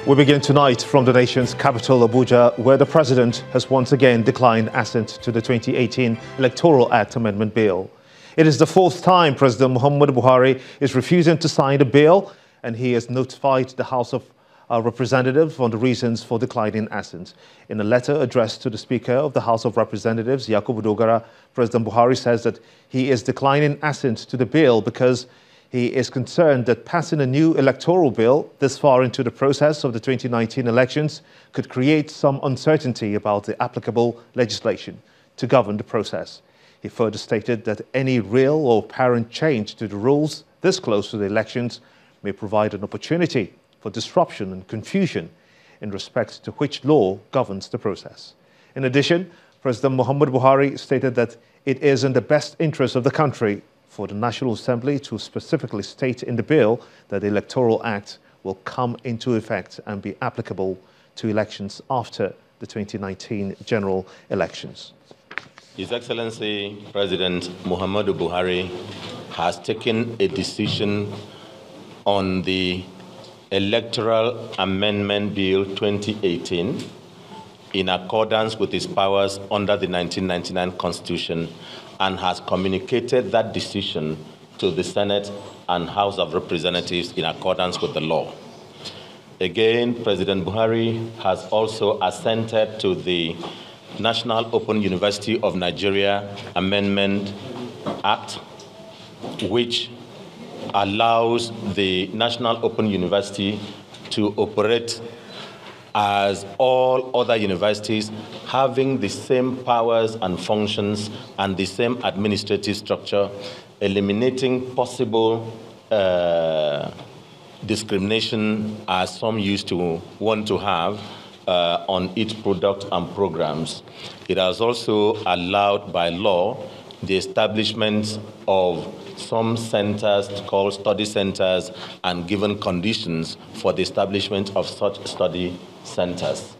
We begin tonight from the nation's capital, Abuja, where the president has once again declined assent to the 2018 Electoral Act Amendment Bill. It is the fourth time President Muhammadu Buhari is refusing to sign the bill, and he has notified the House of Representatives on the reasons for declining assent. In a letter addressed to the Speaker of the House of Representatives, Yakubu Dogara, President Buhari says that he is declining assent to the bill because he is concerned that passing a new electoral bill this far into the process of the 2019 elections could create some uncertainty about the applicable legislation to govern the process. He further stated that any real or apparent change to the rules this close to the elections may provide an opportunity for disruption and confusion in respect to which law governs the process. In addition, President Muhammadu Buhari stated that it is in the best interest of the country for the National Assembly to specifically state in the bill that the Electoral Act will come into effect and be applicable to elections after the 2019 general elections. His Excellency President Muhammadu Buhari has taken a decision on the Electoral Amendment Bill 2018 in accordance with his powers under the 1999 Constitution, and has communicated that decision to the Senate and House of Representatives in accordance with the law. Again, President Buhari has also assented to the National Open University of Nigeria Amendment Act, which allows the National Open University to operate as all other universities, having the same powers and functions and the same administrative structure, eliminating possible discrimination as some used to want to have on its product and programs. It has also allowed by law the establishment of some centers called study centers and given conditions for the establishment of such study centers.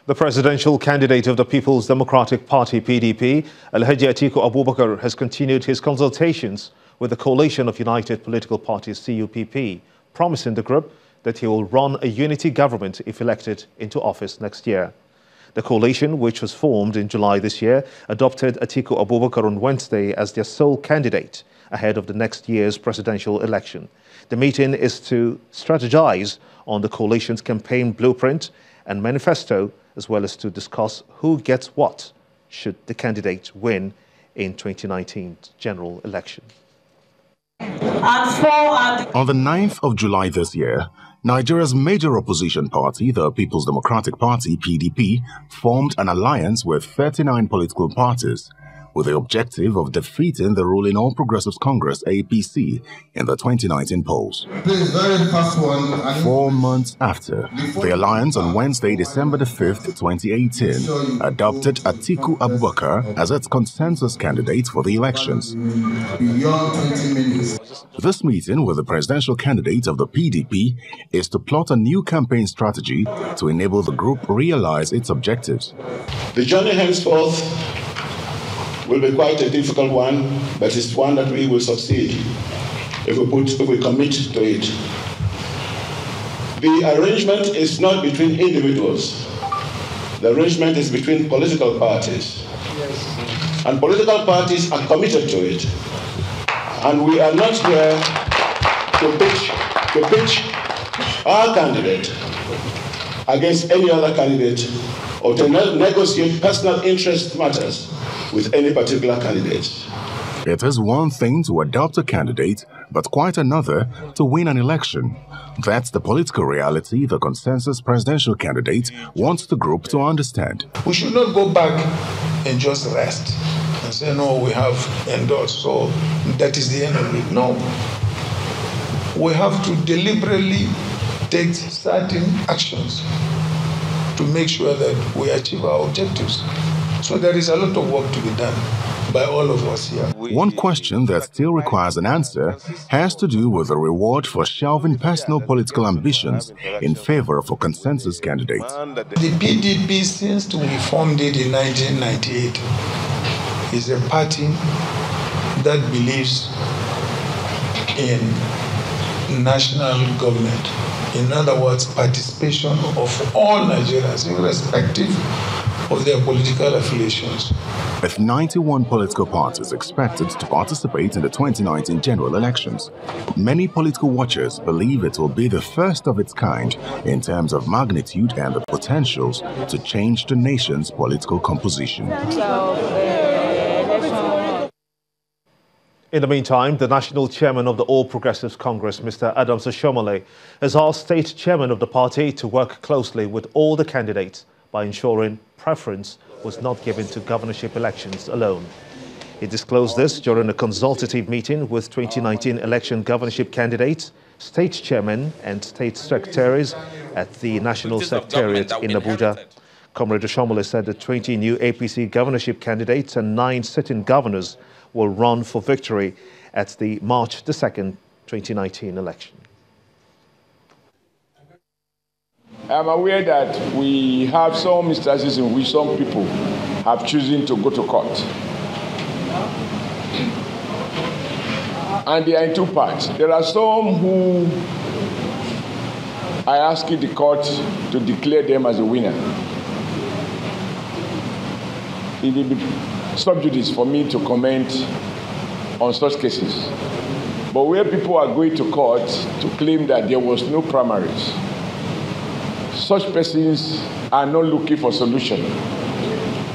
The presidential candidate of the People's Democratic Party, PDP, Alhaji Atiku Abubakar, has continued his consultations with the Coalition of United Political Parties, CUPP, promising the group that he will run a unity government if elected into office next year. The coalition, which was formed in July this year, adopted Atiku Abubakar on Wednesday as their sole candidate ahead of the next year's presidential election. The meeting is to strategize on the coalition's campaign blueprint and manifesto, as well as to discuss who gets what should the candidate win in 2019 general election. On the 9th of July this year, Nigeria's major opposition party, the People's Democratic Party, PDP, formed an alliance with 39 political parties with the objective of defeating the ruling All Progressives Congress, APC, in the 2019 polls. Please, very fast one. 4 months after, the alliance on Wednesday, December the 5th, 2018, adopted Atiku Abubakar as its consensus candidate for the elections. This meeting with the presidential candidate of the PDP is to plot a new campaign strategy to enable the group realize its objectives. The journey henceforth will be quite a difficult one, but it's one that we will succeed if we commit to it. The arrangement is not between individuals. The arrangement is between political parties. And political parties are committed to it. And we are not here to pitch our candidate against any other candidate or to negotiate personal interest matters with any particular candidate. It is one thing to adopt a candidate, but quite another to win an election. That's the political reality the consensus presidential candidate wants the group to understand. We should not go back and just rest and say, no, we have endorsed, so that is the end of it. No. We have to deliberately take certain actions to make sure that we achieve our objectives. So there is a lot of work to be done by all of us here. One question that still requires an answer has to do with the reward for shelving personal political ambitions in favor of a consensus candidate. The PDP, since we formed it in 1998, is a party that believes in national government. In other words, participation of all Nigerians, irrespective of their political affiliations. With 91 political parties expected to participate in the 2019 general elections, many political watchers believe it will be the first of its kind in terms of magnitude and the potentials to change the nation's political composition. In the meantime, the national chairman of the All Progressives Congress, Mr. Adams Oshiomhole, has asked state chairman of the party to work closely with all the candidates by ensuring preference was not given to governorship elections alone. He disclosed this during a consultative meeting with 2019 election governorship candidates, state chairmen and state secretaries at the National Secretariat in Abuja. Comrade Oshiomhole said that 20 new APC governorship candidates and 9 sitting governors will run for victory at the March 2nd, 2019 election. I'm aware that we have some instances in which some people have chosen to go to court. And they are in two parts. There are some who are asking the court to declare them as a winner. It will be sub judice for me to comment on such cases. But where people are going to court to claim that there was no primaries, such persons are not looking for solution.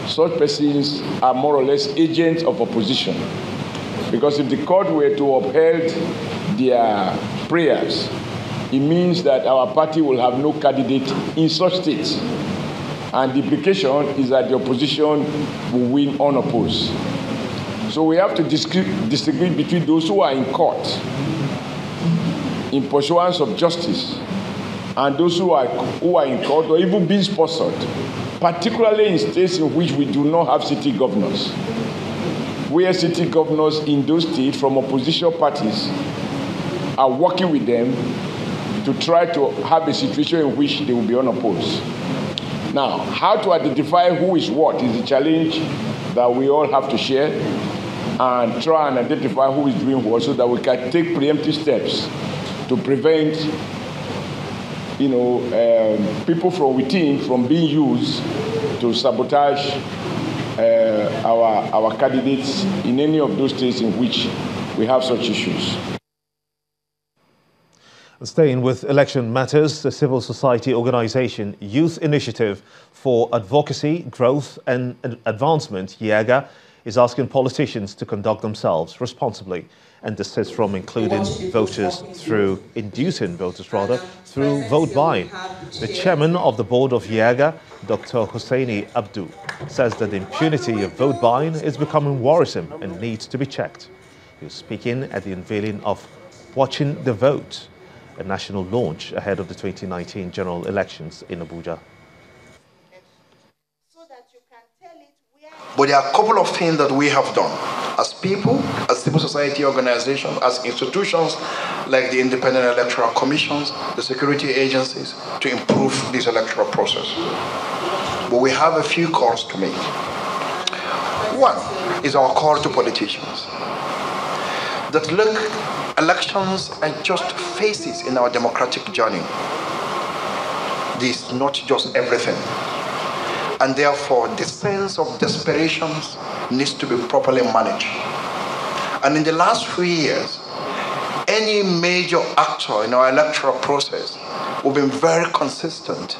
Such persons are more or less agents of opposition. Because if the court were to uphold their prayers, it means that our party will have no candidate in such states. And the implication is that the opposition will win unopposed. So we have to distinguish between those who are in court in pursuance of justice and those who are in court or even being sponsored, particularly in states in which we do not have city governors, where city governors in those states from opposition parties are working with them to try to have a situation in which they will be unopposed. Now, how to identify who is what is the challenge that we all have to share and try and identify who is doing what so that we can take preemptive steps to prevent people from within from being used to sabotage our candidates in any of those states in which we have such issues. Staying with election matters, the civil society organization Youth Initiative for Advocacy, Growth and Advancement, YAGA, is asking politicians to conduct themselves responsibly and desist from inducing voters through vote buying. The chairman of the board of YAGA, Dr. Hussaini Abdu, says that the impunity of vote buying is becoming worrisome and needs to be checked. He was speaking at the unveiling of Watching the Vote, a national launch ahead of the 2019 general elections in Abuja. But there are a couple of things that we have done as people, as civil society organizations, as institutions like the Independent Electoral Commissions, the security agencies, to improve this electoral process. But we have a few calls to make. One is our call to politicians. That look, elections are just phases in our democratic journey. This is not just everything. And therefore, the sense of desperation needs to be properly managed. And in the last few years, any major actor in our electoral process will be very consistent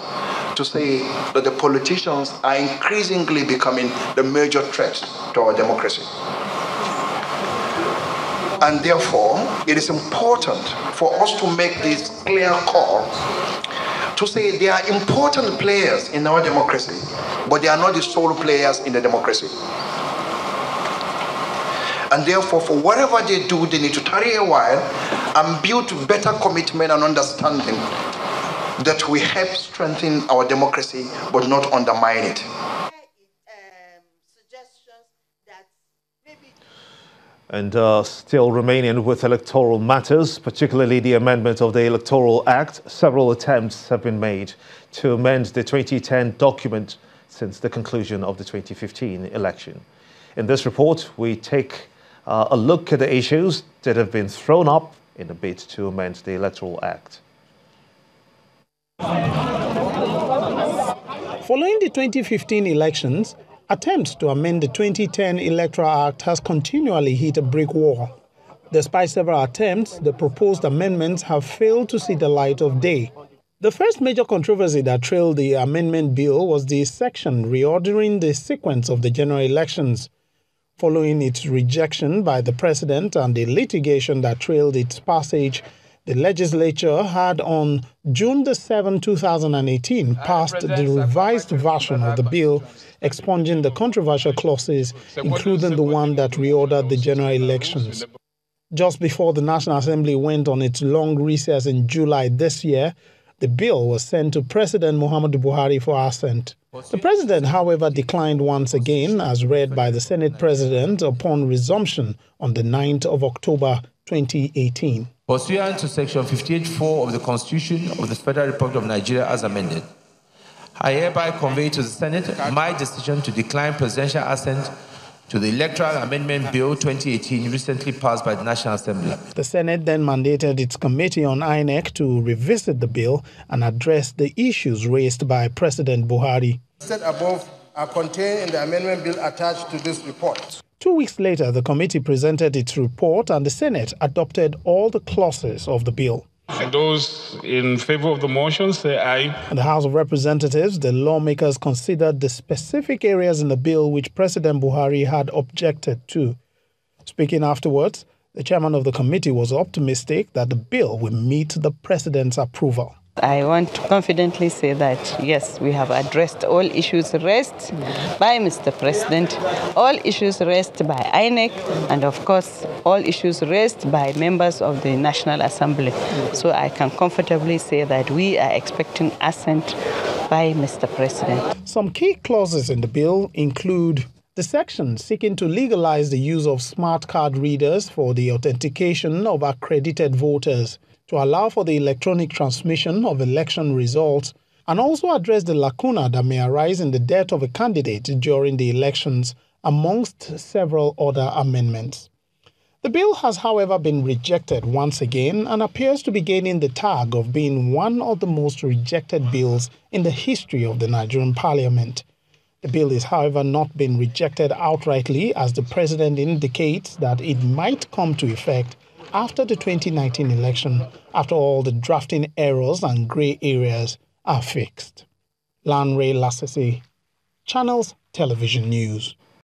to say that the politicians are increasingly becoming the major threat to our democracy. And therefore, it is important for us to make this clear call to say they are important players in our democracy, but they are not the sole players in the democracy. And therefore, for whatever they do, they need to tarry a while and build better commitment and understanding that we help strengthen our democracy, but not undermine it. And still remaining with electoral matters, particularly the amendment of the Electoral Act, several attempts have been made to amend the 2010 document since the conclusion of the 2015 election. In this report, we take a look at the issues that have been thrown up in a bid to amend the Electoral Act. Following the 2015 elections, attempts to amend the 2010 Electoral Act has continually hit a brick wall. Despite several attempts, the proposed amendments have failed to see the light of day. The first major controversy that trailed the amendment bill was the section reordering the sequence of the general elections. Following its rejection by the president and the litigation that trailed its passage, the legislature had on June 7, 2018 passed the revised version of the bill, expunging the controversial clauses, including the one that reordered the general elections. Just before the National Assembly went on its long recess in July this year, the bill was sent to President Muhammadu Buhari for assent. The president, however, declined once again, as read by the Senate president upon resumption on the 9th of October 2018. Pursuant to Section 58(4) of the Constitution of the Federal Republic of Nigeria as amended, I hereby convey to the Senate my decision to decline presidential assent to the Electoral Amendment Bill 2018 recently passed by the National Assembly. The Senate then mandated its Committee on INEC to revisit the bill and address the issues raised by President Buhari. Said above are contained in the amendment bill attached to this report. 2 weeks later, the committee presented its report and the Senate adopted all the clauses of the bill. Those in favor of the motion say aye. In the House of Representatives, the lawmakers considered the specific areas in the bill which President Buhari had objected to. Speaking afterwards, the chairman of the committee was optimistic that the bill will meet the president's approval. I want to confidently say that, yes, we have addressed all issues raised by Mr. President, all issues raised by INEC, and of course, all issues raised by members of the National Assembly. So I can comfortably say that we are expecting assent by Mr. President. Some key clauses in the bill include the section seeking to legalize the use of smart card readers for the authentication of accredited voters, to allow for the electronic transmission of election results, and also address the lacuna that may arise in the death of a candidate during the elections, amongst several other amendments. The bill has, however, been rejected once again and appears to be gaining the tag of being one of the most rejected bills in the history of the Nigerian parliament. The bill is, however, not been rejected outrightly, as the president indicates that it might come to effect after the 2019 election, after all the drafting errors and grey areas are fixed. Lanre Lasese, Channels Television News.